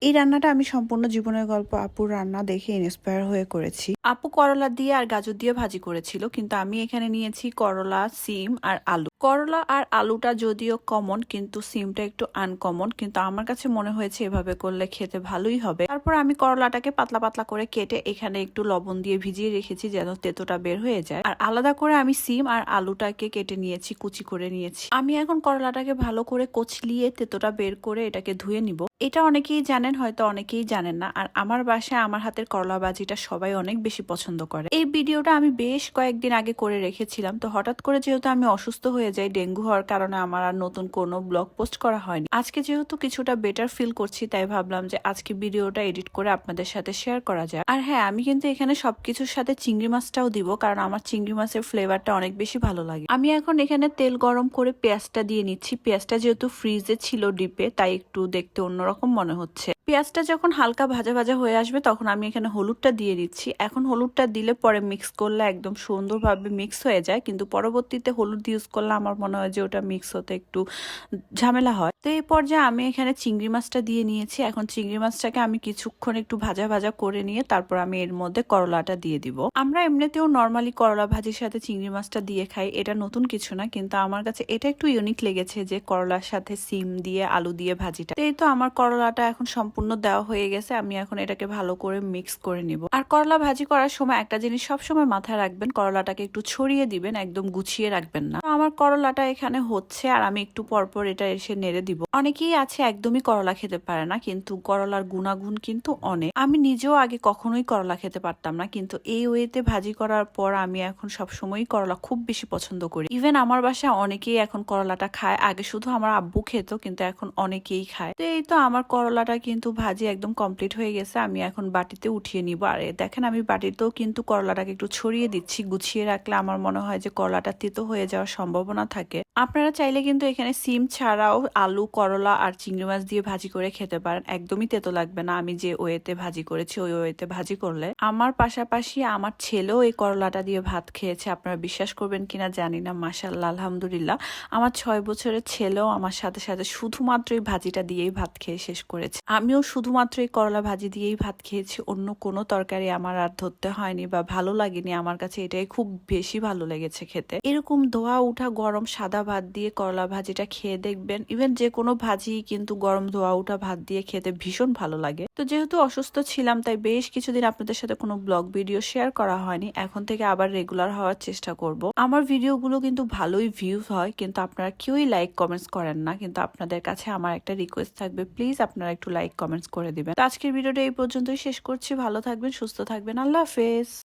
এই রান্নাটা আমি সম্পূর্ণ জীবনের গল্প আপুর রান্না দেখে ইন্সপায়ার হয়ে করেছি। আপু করলা দিয়ে আর গাজর দিয়ে ভাজি করেছিল, কিন্তু আমি এখানে নিয়েছি করলা, সিম আর আলু। করলা আর আলুটা যদিও কমন, কিন্তু সিমটা একটু আনকমন, কিন্তু আমার কাছে মনে হয়েছে এভাবে করলে খেতে ভালোই হবে। তারপর আমি করলাটাকে পাতলা পাতলা করে কেটে এখানে একটু লবণ দিয়ে ভিজিয়ে রেখেছি যেন তেতোটা বের হয়ে যায়। আর আলাদা করে আমি সিম আর আলুটাকে কেটে নিয়েছি, কুচি করে নিয়েছি। আমি এখন করলাটাকে ভালো করে কচলিয়ে তেতোটা বের করে এটাকে ধুয়ে নিব। এটা অনেকেই জানেন, হয়তো অনেকেই জানেন না। আর আমার বাসায় আমার হাতের করলা ভাজিটা সবাই অনেক বেশি পছন্দ করে। এই ভিডিওটা আমি বেশ কয়েকদিন আগে করে রেখেছিলাম, তো হঠাৎ করে যেহেতু আমি অসুস্থ হয়ে যাই ডেঙ্গু হওয়ার কারণে, আমার আর নতুন কোনো ব্লগ পোস্ট করা হয়নি। আজকে যেহেতু কিছুটা বেটার ফিল করছি, তাই ভাবলাম যে আজকে ভিডিওটা এডিট করে আপনাদের সাথে শেয়ার করা যায়। আর হ্যাঁ, আমি কিন্তু এখানে সবকিছুর সাথে চিংড়ি মাছটাও দিব, কারণ আমার চিংড়ি মাছের ফ্লেভারটা অনেক বেশি ভালো লাগে। আমি এখন এখানে তেল গরম করে পেঁয়াজটা দিয়ে নিচ্ছি। পেঁয়াজটা যেহেতু ফ্রিজে ছিল ডিপে, তাই একটু দেখতে অন্যরকম মনে হচ্ছে। পেঁয়াজটা যখন হালকা ভাজা ভাজা হয়ে আসবে, তখন আমি এখানে হলুদটা দিয়ে দিচ্ছি। এখন হলুদটা দিলে পরে মিক্স করলে একদম সুন্দরভাবে মিক্স হয়ে যায়, কিন্তু পরবর্তীতে হলুদ ইউজ করলে আমার মনে হয় যে ওটা মিক্স হতে একটু ঝামেলা হয়। তো এই পর্যায়ে আমি এখানে চিংড়ি মাছটা দিয়ে নিয়েছি। এখন চিংড়ি মাছটাকে আমি কিছুক্ষণ একটু ভাজা ভাজা করে নিয়ে তারপর আমি এর মধ্যে করলাটা দিয়ে দিব। আমরা এমনিতেও নর্মালি করলা ভাজির সাথে চিংড়ি মাছটা দিয়ে খাই, এটা নতুন কিছু না, কিন্তু আমার কাছে এটা একটু ইউনিক লেগেছে যে করলার সাথে সিম দিয়ে আলু দিয়ে ভাজিটা। এই তো আমার করলাটা এখন সম্পূর্ণ দেওয়া হয়ে গেছে। আমি এখন এটাকে ভালো করে মিক্স করে নিব। আর করলা ভাজি করার সময় একটা জিনিস সবসময় মাথায় রাখবেন, করলাটাকে একটু ছড়িয়ে দিবেন, একদম গুছিয়ে রাখবেন না। আমার করলাটা এখানে হচ্ছে, আর আমি একটু পরপর এটা এসে নেড়ে দিব। অনেকেই আছে একদমই করলা খেতে পারে না, কিন্তু করলার গুণাগুণ কিন্তু অনেক। আমি নিজেও আগে কখনোই করলা খেতে পারতাম না, কিন্তু এই ওয়েতে ভাজি করার পর আমি এখন সবসময়ই করলা খুব বেশি পছন্দ করি। ইভেন আমার বাসায় অনেকেই এখন করলাটা খায়। আগে শুধু আমার আব্বু খেত, কিন্তু এখন অনেকেই খায়। তো এই তো আমার করলাটা কিন্তু ভাজি একদম কমপ্লিট হয়ে গেছে। আমি এখন বাটিতে উঠিয়ে নিব। আর দেখেন আমি বাটিতেও কিন্তু করলাটাকে একটু ছড়িয়ে দিচ্ছি। গুছিয়ে রাখলে আমার মনে হয় যে করলাটা তেতো হয়ে যাওয়ার সম্ভাবনা থাকে। আপনারা চাইলে কিন্তু এখানে সিম ছাড়াও আলু, করলা আর চিংড়ি মাছ দিয়ে ভাজি করে খেতে পারেন, একদমই তেতো লাগবে না। আমি যে ওয়েতে ভাজি করেছি ওই ওয়েতে ভাজি করলে। আমার পাশাপাশি আমার ছেলেও এই করলাটা দিয়ে ভাত খেয়েছে। আপনারা বিশ্বাস করবেন কিনা জানি না, মাশাআল্লাহ আলহামদুলিল্লাহ, আমার 6 বছরের ছেলেও আমার সাথে সাথে শুধুমাত্র এই ভাজিটা দিয়েই ভাত খেয়ে শেষ করেছে। আমিও শুধুমাত্র এই করলা ভাজি দিয়েই ভাত খেয়েছি, অন্য কোনো তরকারি আমার আর ধরতে হয়নি বা ভালো লাগেনি। আমার কাছে এটাই খুব বেশি ভালো লেগেছে খেতে। এরকম ধোয়া উঠা গরম সাদা ভাত দিয়ে করলা ভাজিটা খেয়ে দেখবেন। ইভেন যে কোনো ভাজি কিন্তু গরম ধোয়া উঠা ভাত দিয়ে খেতে ভীষণ ভালো লাগে। তো যেহেতু অসুস্থ ছিলাম, তাই বেশ কিছুদিন আপনাদের সাথে কোনো ব্লগ ভিডিও শেয়ার করা হয়নি। এখন থেকে আবার রেগুলার হওয়ার চেষ্টা করব। আমার ভিডিওগুলো কিন্তু ভালোই ভিউজ হয়, কিন্তু আপনারা কেউই লাইক কমেন্টস করেন না। কিন্তু আপনাদের কাছে আমার একটা রিকোয়েস্ট থাকবে, প্লিজ আপনারা একটু লাইক কমেন্টস করে দিবেন। তো আজকের ভিডিওটা এই পর্যন্তই শেষ করছি। ভালো থাকবেন, সুস্থ থাকবেন, আল্লাহ হাফেজ।